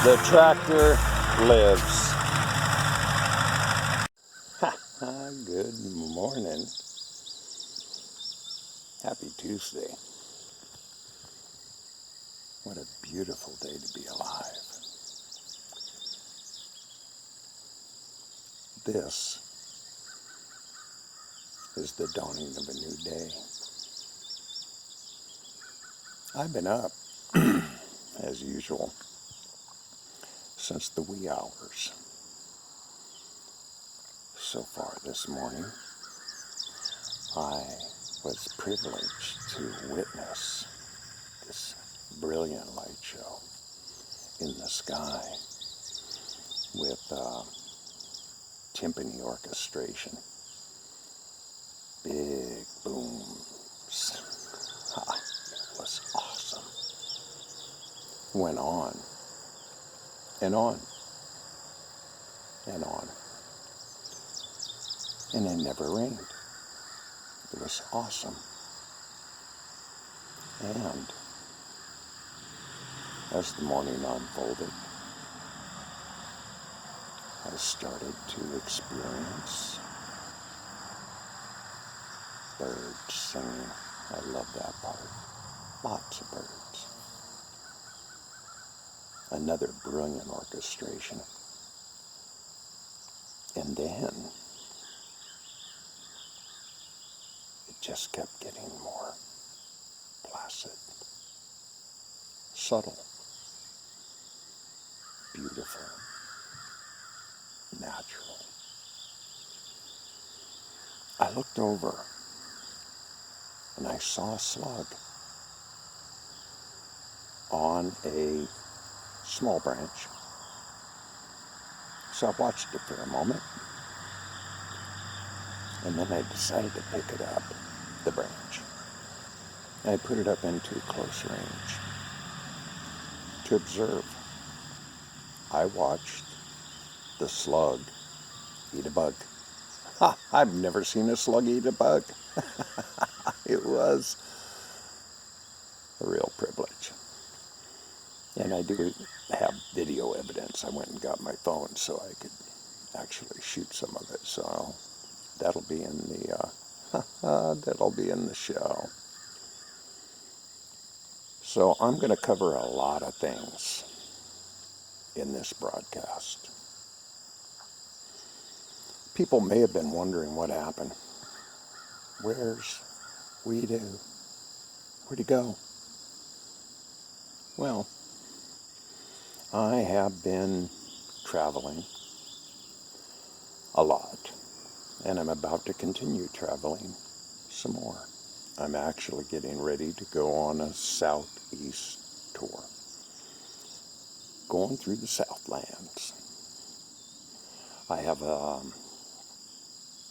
The tractor lives. Good morning. Happy Tuesday. What a beautiful day to be alive. This is the dawning of a new day. I've been up, as usual, since the wee hours. So far this morning, I was privileged to witness this brilliant light show in the sky with timpani orchestration. Big booms. It was awesome. Went on and on and on. And it never rained. It was awesome. And as the morning unfolded, I started to experience birds singing. I love that part. Lots of birds. Another brilliant orchestration. And then it just kept getting more placid, subtle, beautiful, natural. I looked over and I saw a slug on a small branch. So I watched it for a moment, and then I decided to pick it up, the branch. And I put it up into close range to observe. I watched the slug eat a bug. I've never seen a slug eat a bug. It was a real privilege. And I do have video evidence. I went and got my phone so I could actually shoot some of it. So that'll be in the show. So I'm going to cover a lot of things in this broadcast. People may have been wondering what happened. Where's Weedu? Where'd he go? Well, I have been traveling a lot, and I'm about to continue traveling some more. I'm actually getting ready to go on a southeast tour, going through the Southlands. I have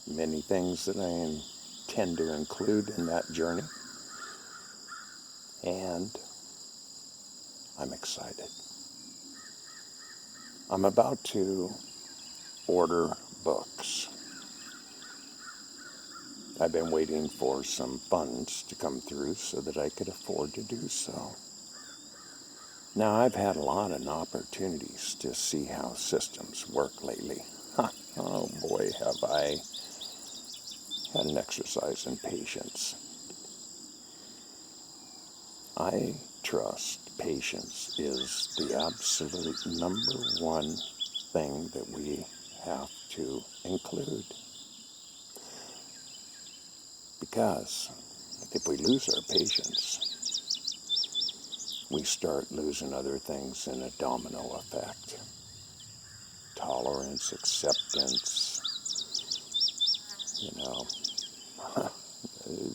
many things that I intend to include in that journey, and I'm excited. I'm about to order books. I've been waiting for some funds to come through so that I could afford to do so. Now, I've had a lot of opportunities to see how systems work lately. Oh boy, have I had an exercise in patience. I trust patience is the absolute number one thing that we have to include. Because if we lose our patience, we start losing other things in a domino effect. Tolerance, acceptance,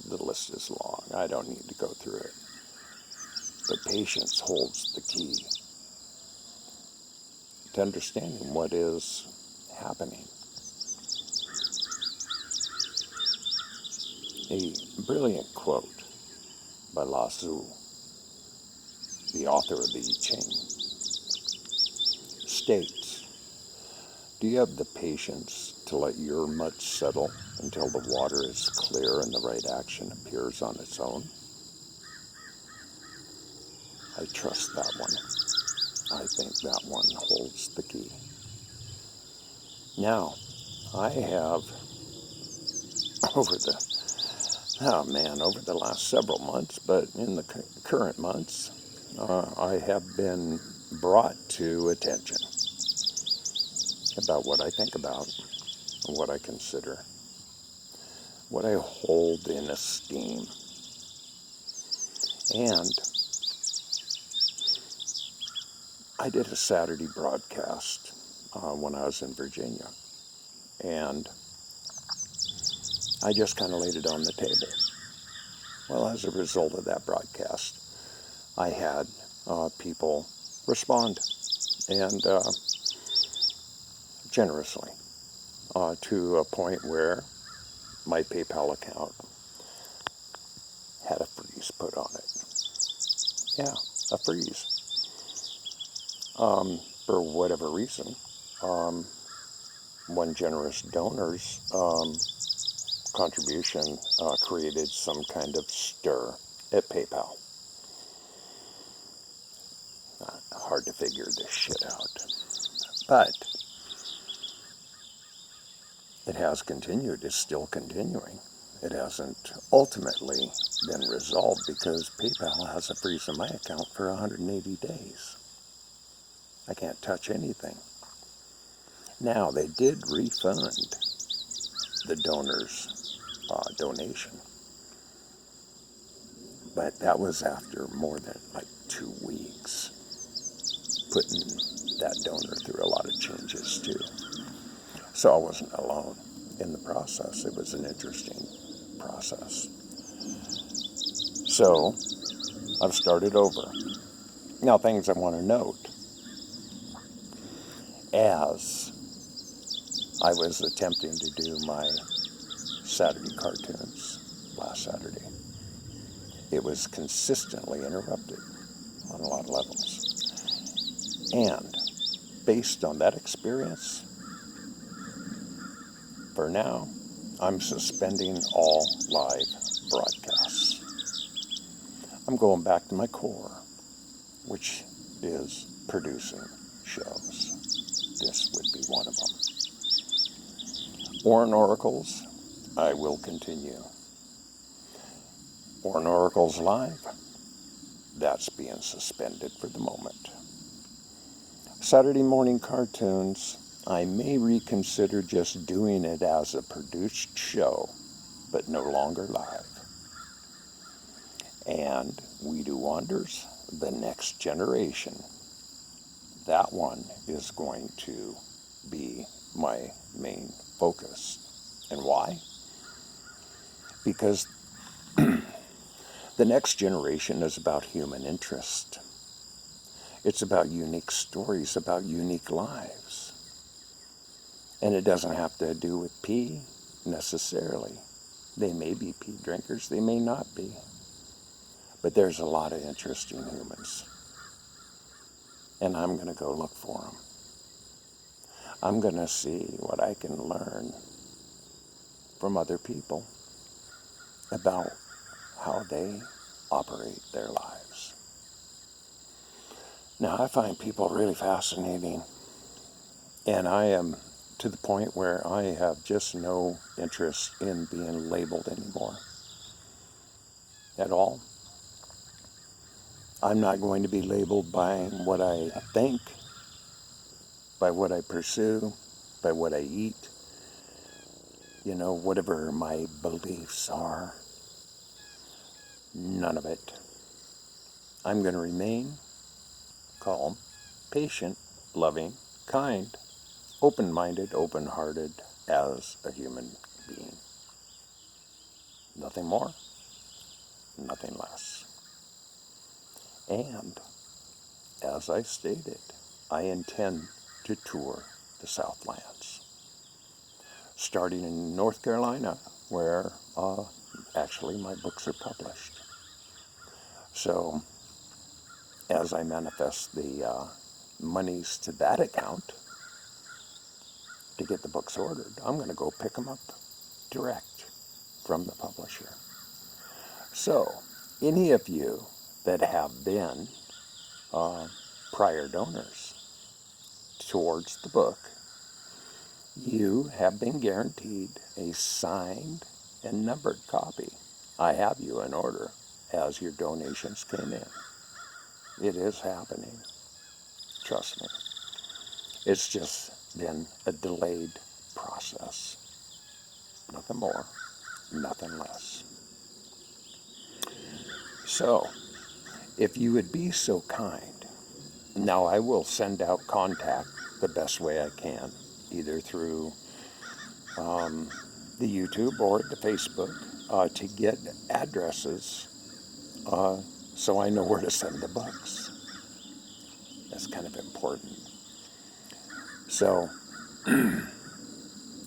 the list is long. I don't need to go through it. But patience holds the key to understanding what is happening. A brilliant quote by Lao Tzu, the author of the I Ching, states, "Do you have the patience to let your mud settle until the water is clear and the right action appears on its own?" I trust that one. I think that one holds the key. Now, I have, over the last several months, but in the current months, I have been brought to attention about what I think about, what I consider, what I hold in esteem. And I did a Saturday broadcast when I was in Virginia, and I just kind of laid it on the table. Well, as a result of that broadcast, I had people respond, and generously, to a point where my PayPal account had a freeze put on it. Yeah, a freeze. For whatever reason, one generous donor's contribution created some kind of stir at PayPal. Hard to figure this shit out. But it has continued, it's still continuing. It hasn't ultimately been resolved because PayPal has a freeze on my account for 180 days. I can't touch anything. Now, they did refund the donor's donation, but that was after more than like 2 weeks, putting that donor through a lot of changes too. So I wasn't alone in the process. It was an interesting process. So I've started over. Now, things I want to note. As I was attempting to do my Saturday cartoons last Saturday, it was consistently interrupted on a lot of levels. And based on that experience, for now, I'm suspending all live broadcasts. I'm going back to my core, which is producing shows. This would be one of them. ORIN Oracles, I will continue. ORIN Oracles Live, that's being suspended for the moment. Saturday morning cartoons, I may reconsider just doing it as a produced show, but no longer live. And Weedu Wonders, the next generation, that one is going to be my main focus. And why? Because the next generation is about human interest. It's about unique stories, about unique lives. And it doesn't have to do with pee, necessarily. They may be pee drinkers, they may not be. But there's a lot of interesting humans. And I'm going to go look for them. I'm going to see what I can learn from other people about how they operate their lives. Now, I find people really fascinating, and I am to the point where I have just no interest in being labeled anymore at all. I'm not going to be labeled by what I think, by what I pursue, by what I eat, whatever my beliefs are. None of it. I'm going to remain calm, patient, loving, kind, open-minded, open-hearted as a human being. Nothing more, nothing less. And, as I stated, I intend to tour the Southlands, starting in North Carolina, where actually my books are published. So, as I manifest the monies to that account to get the books ordered, I'm going to go pick them up direct from the publisher. So, any of you that have been prior donors towards the book, you have been guaranteed a signed and numbered copy. I have you in order as your donations came in. It is happening. Trust me. It's just been a delayed process. Nothing more, nothing less. So, if you would be so kind, now I will send out contact the best way I can, either through the YouTube or the Facebook, to get addresses so I know where to send the books. That's kind of important. So,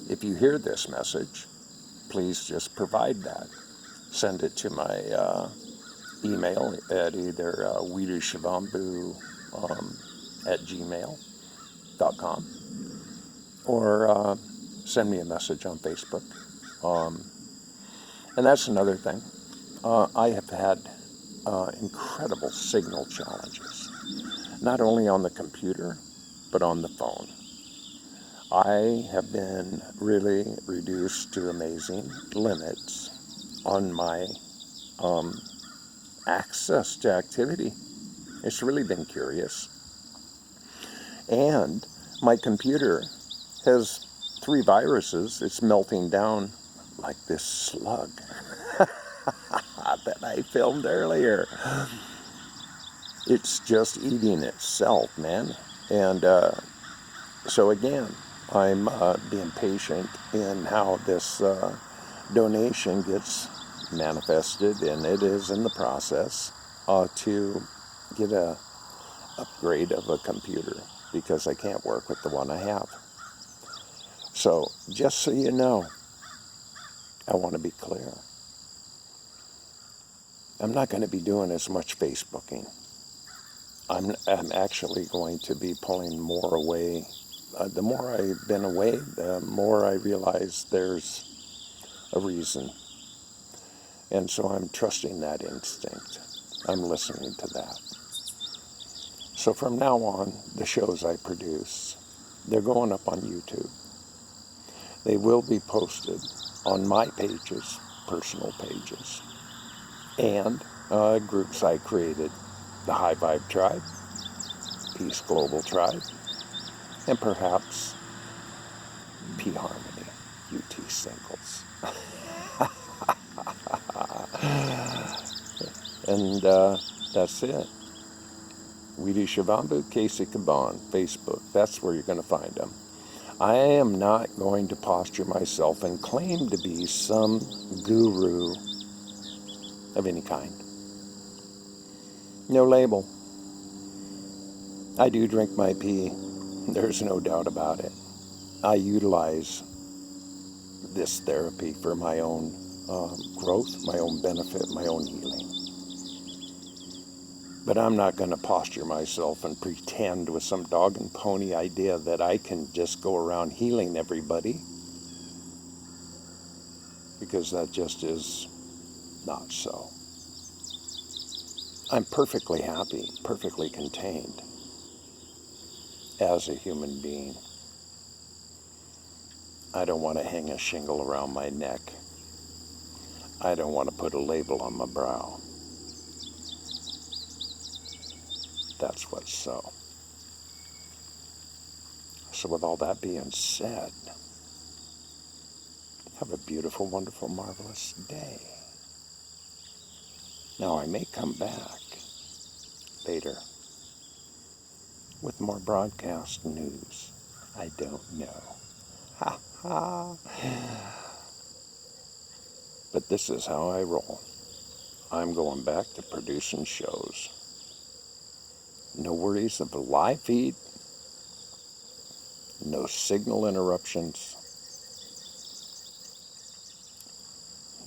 if you hear this message, please just provide that. Send it to my email at either Weedu SHIVAMBU at gmail.com or send me a message on Facebook. And that's another thing. I have had incredible signal challenges, not only on the computer, but on the phone. I have been really reduced to amazing limits on my access to activity. It's really been curious. And my computer has 3 viruses. It's melting down like this slug that I filmed earlier. It's just eating itself, man. And so again, I'm being patient in how this donation gets manifested, and it is in the process to get a upgrade of a computer because I can't work with the one I have. So just so you know, I want to be clear. I'm not going to be doing as much Facebooking. I'm actually going to be pulling more away. The more I've been away, the more I realize there's a reason. And so I'm trusting that instinct. I'm listening to that. So from now on, the shows I produce, they're going up on YouTube. They will be posted on my pages, personal pages, and groups I created, the High Vibe Tribe, Peace Global Tribe, and perhaps P Harmony, UT Singles. And that's it. Weedu SHIVAMBU, Casey Caban, Facebook. That's where you're going to find them. I am not going to posture myself and claim to be some guru of any kind. No label. I do drink my pee. There's no doubt about it. I utilize this therapy for my own growth, my own benefit, my own healing. But I'm not going to posture myself and pretend with some dog and pony idea that I can just go around healing everybody, because that just is not so. I'm perfectly happy, perfectly contained as a human being. I don't want to hang a shingle around my neck. I don't want to put a label on my brow. That's what's so. So with all that being said, have a beautiful, wonderful, marvelous day. Now I may come back later with more broadcast news. I don't know. Ha ha. But this is how I roll. I'm going back to producing shows. No worries of a live feed. No signal interruptions.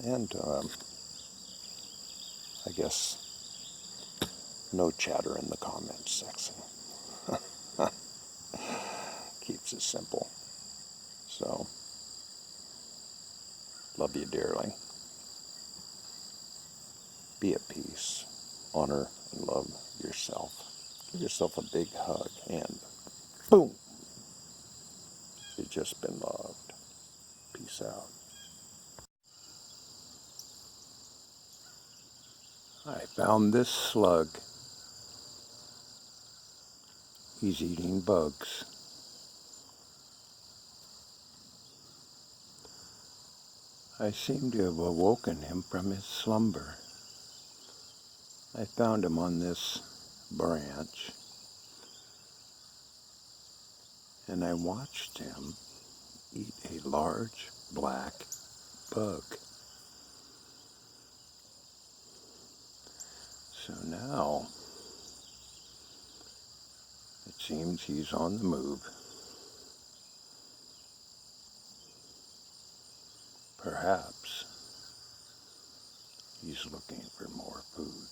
And I guess no chatter in the comments section. Keeps it simple. So, love you dearly. Be at peace. Honor and love yourself. yourself a big hug, and boom, you've just been loved. Peace out. I found this slug. He's eating bugs. I seem to have awoken him from his slumber. I found him on this branch, and I watched him eat a large black bug. So now, it seems he's on the move. Perhaps he's looking for more food.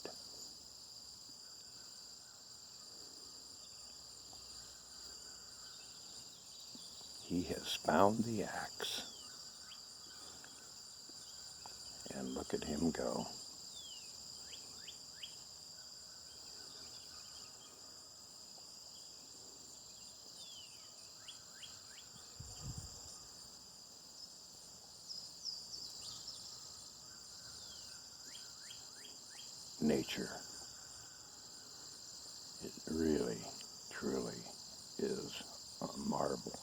He has found the axe. And look at him go. Nature. It really, truly is a marvel.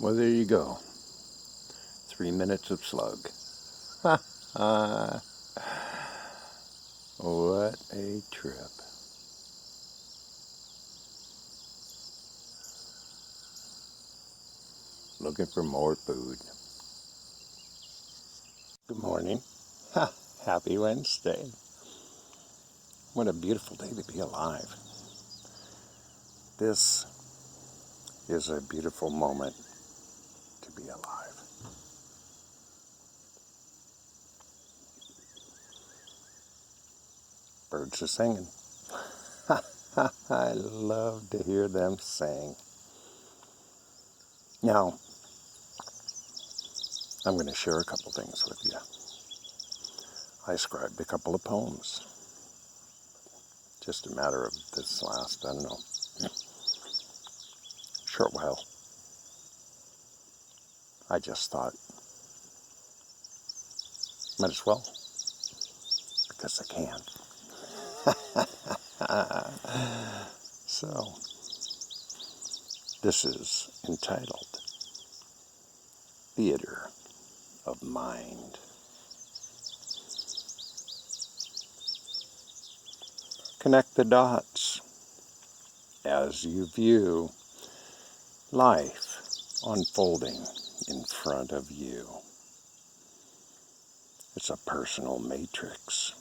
Well, there you go. 3 minutes of slug. What a trip. Looking for more food. Good morning. Happy Wednesday. What a beautiful day to be alive. This is a beautiful moment to be alive. Birds are singing. I love to hear them sing. Now, I'm going to share a couple things with you. I scribed a couple of poems. Just a matter of this last, I don't know, short while. I just thought, might as well, because I can. So, this is entitled Theater of Mind. Connect the dots as you view life unfolding in front of you. It's a personal matrix,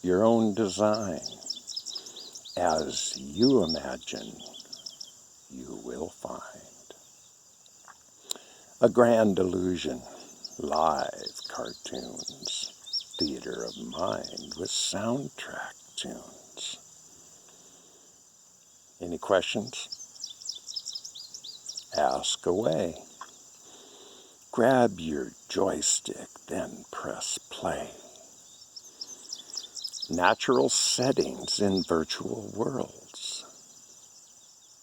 your own design. As you imagine, you will find a grand illusion, live cartoons, theater of mind with soundtrack tunes. Any questions? Ask away. Grab your joystick, then press play. Natural settings in virtual worlds,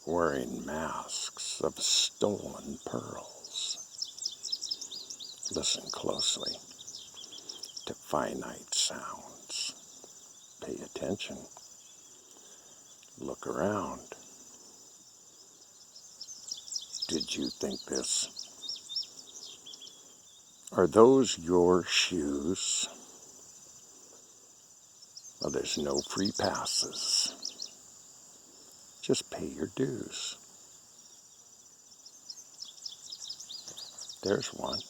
wearing masks of stolen pearls. Listen closely to finite sounds. Pay attention. Look around. Did you think this? Are those your shoes? Oh, there's no free passes. Just pay your dues. There's one.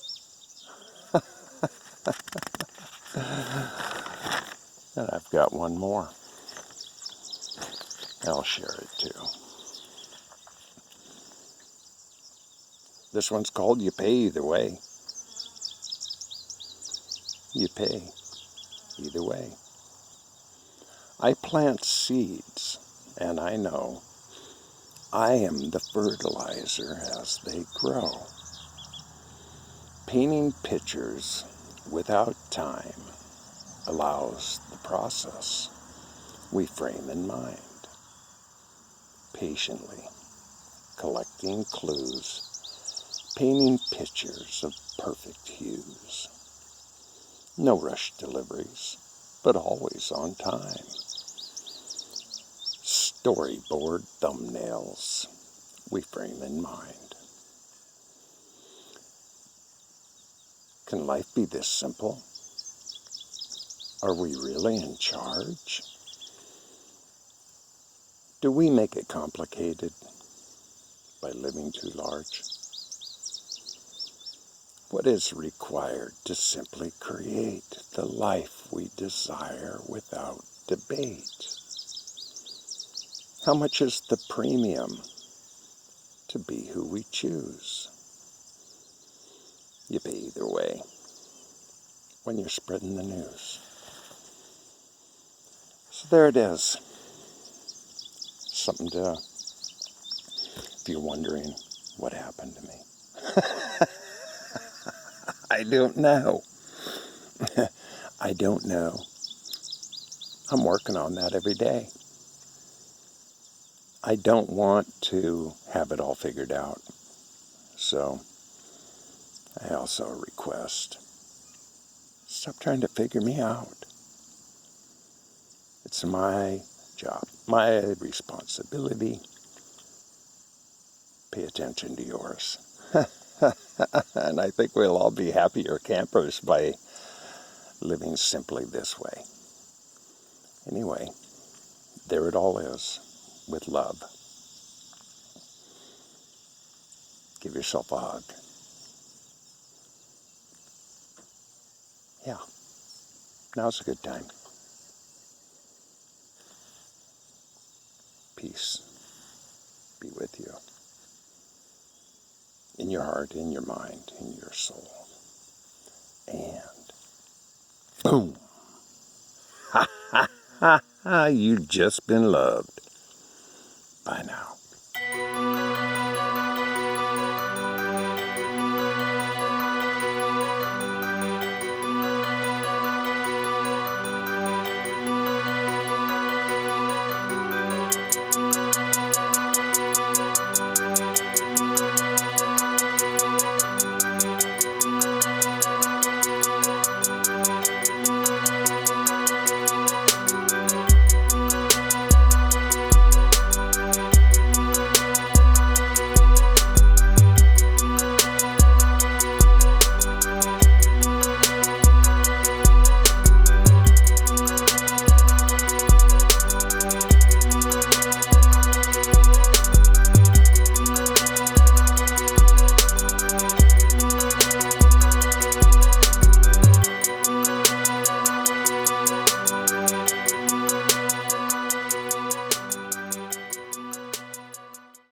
And I've got one more. I'll share it too. This one's called You Pay Either Way. You pay either way. I plant seeds, and I know I am the fertilizer as they grow. Painting pictures without time allows the process we frame in mind. Patiently collecting clues, painting pictures of perfect hues. No rush deliveries, but always on time. Storyboard thumbnails we frame in mind. Can life be this simple? Are we really in charge? Do we make it complicated by living too large? What is required to simply create the life we desire without debate? How much is the premium to be who we choose? You pay either way when you're spreading the news. So there it is. Something to, if you're wondering what happened to me. I don't know. I don't know. I'm working on that every day. I don't want to have it all figured out. So I also request, stop trying to figure me out. It's my job, my responsibility. Pay attention to yours. And I think we'll all be happier campers by living simply this way. Anyway, there it all is, with love. Give yourself a hug. Yeah, now's a good time. Peace be with you. In your heart, in your mind, in your soul. And boom! Ha ha ha ha! You've just been loved. Bye now.